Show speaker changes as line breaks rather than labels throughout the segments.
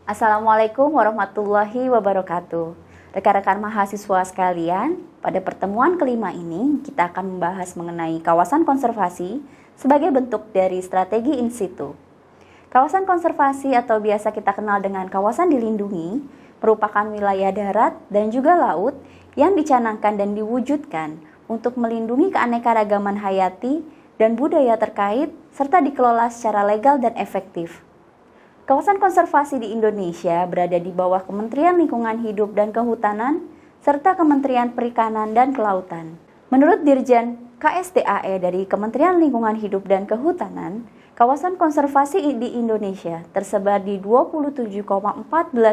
Assalamualaikum warahmatullahi wabarakatuh. Rekan-rekan mahasiswa sekalian, pada pertemuan kelima ini kita akan membahas mengenai kawasan konservasi sebagai bentuk dari strategi in situ. Kawasan konservasi atau biasa kita kenal dengan kawasan dilindungi merupakan wilayah darat dan juga laut yang dicanangkan dan diwujudkan untuk melindungi keanekaragaman hayati dan budaya terkait serta dikelola secara legal dan efektif. Kawasan konservasi di Indonesia berada di bawah Kementerian Lingkungan Hidup dan Kehutanan serta Kementerian Perikanan dan Kelautan. Menurut Dirjen KSDAE dari Kementerian Lingkungan Hidup dan Kehutanan, kawasan konservasi di Indonesia tersebar di 27,14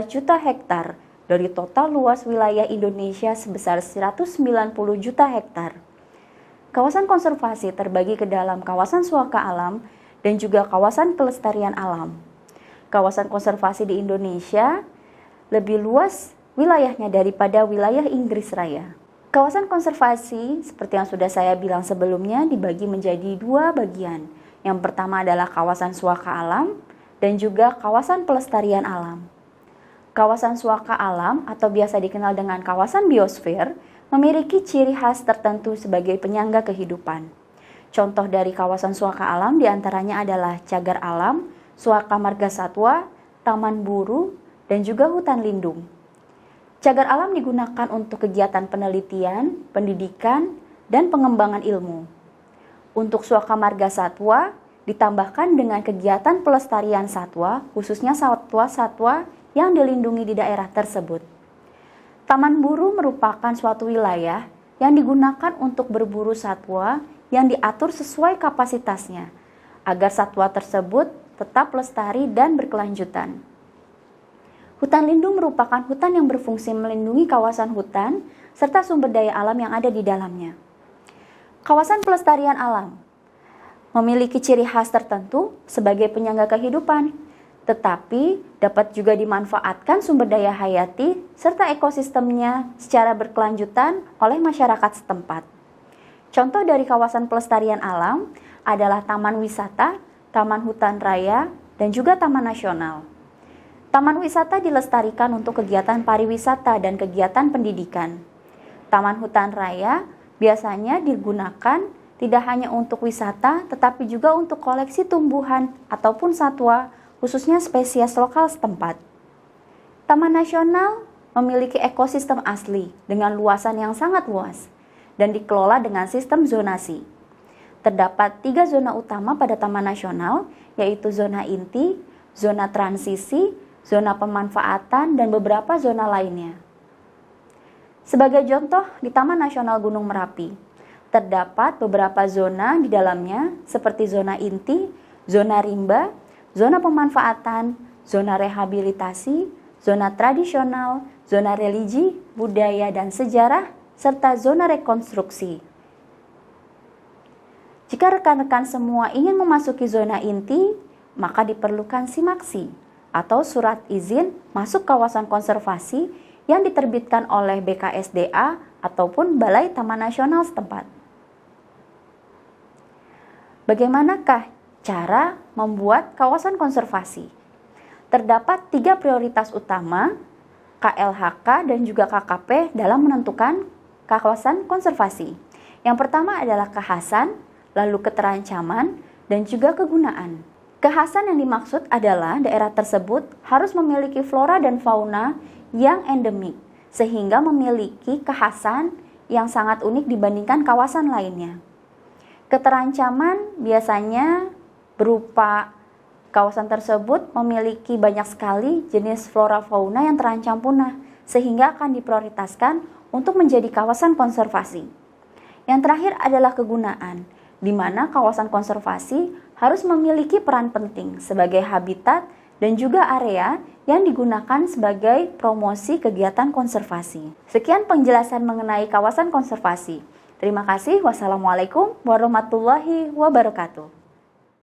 juta hektar dari total luas wilayah Indonesia sebesar 190 juta hektar. Kawasan konservasi terbagi ke dalam kawasan suaka alam dan juga kawasan pelestarian alam. Kawasan konservasi di Indonesia lebih luas wilayahnya daripada wilayah Inggris Raya. Kawasan konservasi, seperti yang sudah saya bilang sebelumnya, dibagi menjadi dua bagian. Yang pertama adalah kawasan suaka alam dan juga kawasan pelestarian alam. Kawasan suaka alam atau biasa dikenal dengan kawasan biosfer memiliki ciri khas tertentu sebagai penyangga kehidupan. Contoh dari kawasan suaka alam diantaranya adalah cagar alam, suaka marga satwa, taman buru, dan juga hutan lindung. Cagar alam digunakan untuk kegiatan penelitian, pendidikan, dan pengembangan ilmu. Untuk suaka marga satwa ditambahkan dengan kegiatan pelestarian satwa, khususnya satwa-satwa yang dilindungi di daerah tersebut. Taman buru merupakan suatu wilayah yang digunakan untuk berburu satwa yang diatur sesuai kapasitasnya, agar satwa tersebut tetap lestari dan berkelanjutan. Hutan lindung merupakan hutan yang berfungsi melindungi kawasan hutan serta sumber daya alam yang ada di dalamnya. Kawasan pelestarian alam memiliki ciri khas tertentu sebagai penyangga kehidupan, tetapi dapat juga dimanfaatkan sumber daya hayati serta ekosistemnya secara berkelanjutan oleh masyarakat setempat. Contoh dari kawasan pelestarian alam adalah taman wisata, taman hutan raya, dan juga taman nasional. Taman wisata dilestarikan untuk kegiatan pariwisata dan kegiatan pendidikan. Taman hutan raya biasanya digunakan tidak hanya untuk wisata, tetapi juga untuk koleksi tumbuhan ataupun satwa, khususnya spesies lokal setempat. Taman nasional memiliki ekosistem asli dengan luasan yang sangat luas dan dikelola dengan sistem zonasi. Terdapat 3 zona utama pada Taman Nasional, yaitu zona inti, zona transisi, zona pemanfaatan, dan beberapa zona lainnya. Sebagai contoh, di Taman Nasional Gunung Merapi, terdapat beberapa zona di dalamnya seperti zona inti, zona rimba, zona pemanfaatan, zona rehabilitasi, zona tradisional, zona religi, budaya, dan sejarah, serta zona rekonstruksi. Jika rekan-rekan semua ingin memasuki zona inti, maka diperlukan simaksi atau surat izin masuk kawasan konservasi yang diterbitkan oleh BKSDA ataupun Balai Taman Nasional setempat. Bagaimanakah cara membuat kawasan konservasi? Terdapat 3 prioritas utama KLHK dan juga KKP dalam menentukan kawasan konservasi. Yang pertama adalah kekhasan, lalu keterancaman, dan juga kegunaan. Kekhasan yang dimaksud adalah daerah tersebut harus memiliki flora dan fauna yang endemik, sehingga memiliki kekhasan yang sangat unik dibandingkan kawasan lainnya. Keterancaman biasanya berupa kawasan tersebut memiliki banyak sekali jenis flora fauna yang terancam punah, sehingga akan diprioritaskan untuk menjadi kawasan konservasi. Yang terakhir adalah kegunaan, di mana kawasan konservasi harus memiliki peran penting sebagai habitat dan juga area yang digunakan sebagai promosi kegiatan konservasi. Sekian penjelasan mengenai kawasan konservasi. Terima kasih. Wassalamualaikum warahmatullahi wabarakatuh.